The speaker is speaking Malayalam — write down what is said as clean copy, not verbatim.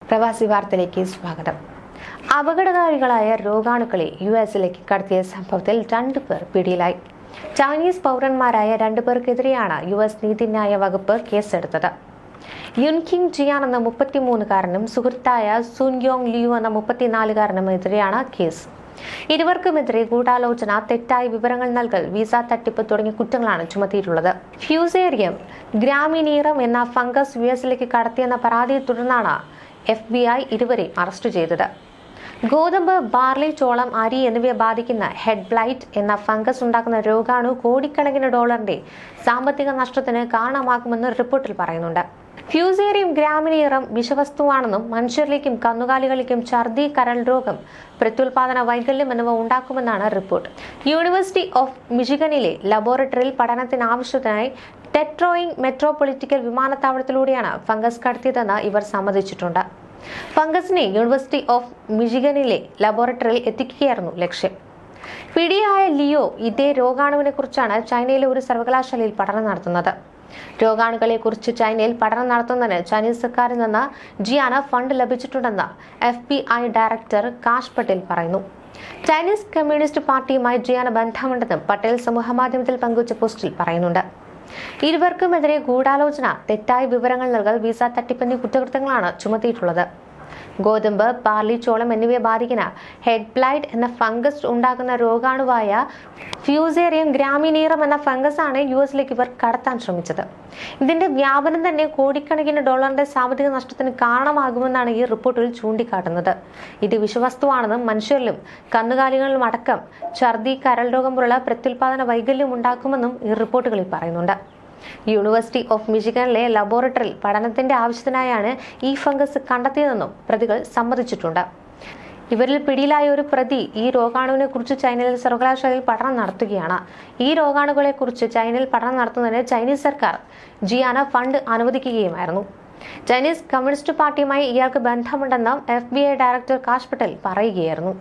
പ്രവാസി വാർത്തയിലേക്ക് സ്വാഗതം. അപകടകാരികളായ രോഗാണുക്കളെ യുഎസിലേക്ക് കടത്തിയ സംഭവത്തിൽ 2 പേർ പിടിയിലായി. ചൈനീസ് പൗരന്മാരായ 2 പേർക്കെതിരെയാണ് യുഎസ് നീതിന്യായ വകുപ്പ് കേസെടുത്തത്. യുൻകിങ് ജിയാൻ എന്ന 33-കാരനും സുഹൃത്തായ സുൻയോങ് ലിയു എന്ന 34-കാരനും എതിരെയാണ് കേസ്. ഇരുവർക്കുമെതിരെ ഗൂഢാലോചന, തെറ്റായ വിവരങ്ങൾ നൽകൽ, വിസ തട്ടിപ്പ് തുടങ്ങിയ കുറ്റങ്ങളാണ് ചുമത്തിയിട്ടുള്ളത്. ഫ്യൂസേറിയം ഗ്രാമിനീറം എന്ന ഫംഗസ് യുഎസിലേക്ക് കടത്തിയെന്ന പരാതിയെ തുടർന്നാണ് FBI ഇരുവരെയും അറസ്റ്റ് ചെയ്തത്. ഗോതമ്പ്, ബാർലി, ചോളം, അരി എന്നിവയെ ബാധിക്കുന്ന ഹെഡ് ബ്ലൈറ്റ് എന്ന ഫംഗസ് ഉണ്ടാക്കുന്ന രോഗാണു കോടിക്കണക്കിന് ഡോളറിന്റെ സാമ്പത്തിക നഷ്ടത്തിന് കാരണമാകുമെന്ന് റിപ്പോർട്ടിൽ പറയുന്നുണ്ട്. ഫ്യൂസേറിയം ഗ്രാമിനീറം വിഷവസ്തുവാണെന്നും മനുഷ്യരിലേക്കും കന്നുകാലികളിലേക്കും ഛർദി, കരൾ രോഗം, പ്രത്യുൽപാദന വൈകല്യം എന്നിവ ഉണ്ടാക്കുമെന്നാണ് റിപ്പോർട്ട്. യൂണിവേഴ്സിറ്റി ഓഫ് മിഷിഗണിലെ ലബോറട്ടറിയിൽ പഠനത്തിനാവശ്യത്തിനായി ടെട്രോയിങ് മെട്രോപൊളിറ്റിക്കൽ വിമാനത്താവളത്തിലൂടെയാണ് ഫംഗസ് കടത്തിയതെന്ന് ഇവർ സമ്മതിച്ചിട്ടുണ്ട്. ഫംഗസിനെ യൂണിവേഴ്സിറ്റി ഓഫ് മിഷിഗണിലെ ലബോറട്ടറിയിൽ എത്തിക്കുകയായിരുന്നു ലക്ഷ്യം. പിടിയായ ലിയോ ഇതേ രോഗാണുവിനെ കുറിച്ചാണ് ചൈനയിലെ ഒരു സർവകലാശാലയിൽ പഠനം നടത്തുന്നത്. രോഗാണുക്കളെ കുറിച്ച് ചൈനയിൽ പഠനം നടത്തുന്നതിന് ചൈനീസ് സർക്കാരിൽ നിന്ന് ജിയാന് ഫണ്ട് ലഭിച്ചിട്ടുണ്ടെന്ന് FBI ഡയറക്ടർ കാഷ് പട്ടേൽ പറയുന്നു. ചൈനീസ് കമ്മ്യൂണിസ്റ്റ് പാർട്ടിയുമായി ജിയാന് ബന്ധമുണ്ടെന്നും പട്ടേൽ സമൂഹമാധ്യമത്തിൽ പങ്കുവച്ച പോസ്റ്റിൽ പറയുന്നുണ്ട്. ഇരുവർക്കുമെതിരെ ഗൂഢാലോചന, തെറ്റായ വിവരങ്ങൾ നൽകൽ, വിസ തട്ടിപ്പ് എന്നീ കുറ്റകൃത്യങ്ങളാണ് ചുമത്തിയിട്ടുള്ളത്. ഗോതമ്പ്, ബാർലി, ചോളം എന്നിവയെ ബാധിക്കുന്ന ഹെഡ് ബ്ലൈറ്റ് എന്ന ഫംഗസ് ഉണ്ടാക്കുന്ന രോഗാണുവായ ഫ്യൂസേറിയം ഗ്രാമിനീറം എന്ന ഫംഗസ് ആണ് യുഎസിലേക്ക് ഇവർ കടത്താൻ ശ്രമിച്ചത്. ഇതിന്റെ വ്യാപനം തന്നെ കോടിക്കണക്കിന് ഡോളറിന്റെ സാമ്പത്തിക നഷ്ടത്തിന് കാരണമാകുമെന്നാണ് ഈ റിപ്പോർട്ടിൽ ചൂണ്ടിക്കാട്ടുന്നത്. ഇത് വിഷവസ്തുവാണെന്നും മനുഷ്യരിലും കന്നുകാലികളിലും അടക്കം ഛർദി, കരൾ രോഗം പോലുള്ള പ്രത്യുൽപാദന വൈകല്യം ഉണ്ടാക്കുമെന്നും ഈ റിപ്പോർട്ടുകളിൽ പറയുന്നുണ്ട്. യൂണിവേഴ്സിറ്റി ഓഫ് മിഷിഗണിലെ ലബോറട്ടറിയിൽ പഠനത്തിന്റെ ആവശ്യത്തിനായാണ് ഈ ഫംഗസ് കണ്ടെത്തിയതെന്നും പ്രതികൾ സമ്മതിച്ചിട്ടുണ്ട്. ഇവരിൽ പിടിയിലായ ഒരു പ്രതി ഈ രോഗാണുവിനെ കുറിച്ച് ചൈനയിലെ സർവകലാശാലയിൽ പഠനം നടത്തുകയാണ്. ഈ രോഗാണുക്കളെ കുറിച്ച് ചൈനയിൽ പഠനം നടത്തുന്നതിന് ചൈനീസ് സർക്കാർ ജിയാന് ഫണ്ട് അനുവദിക്കുകയുമായിരുന്നു. ചൈനീസ് കമ്മ്യൂണിസ്റ്റ് പാർട്ടിയുമായി ഇയാൾക്ക് ബന്ധമുണ്ടെന്നും FBI ഡയറക്ടർ കാഷ് പട്ടേൽ പറയുകയായിരുന്നു.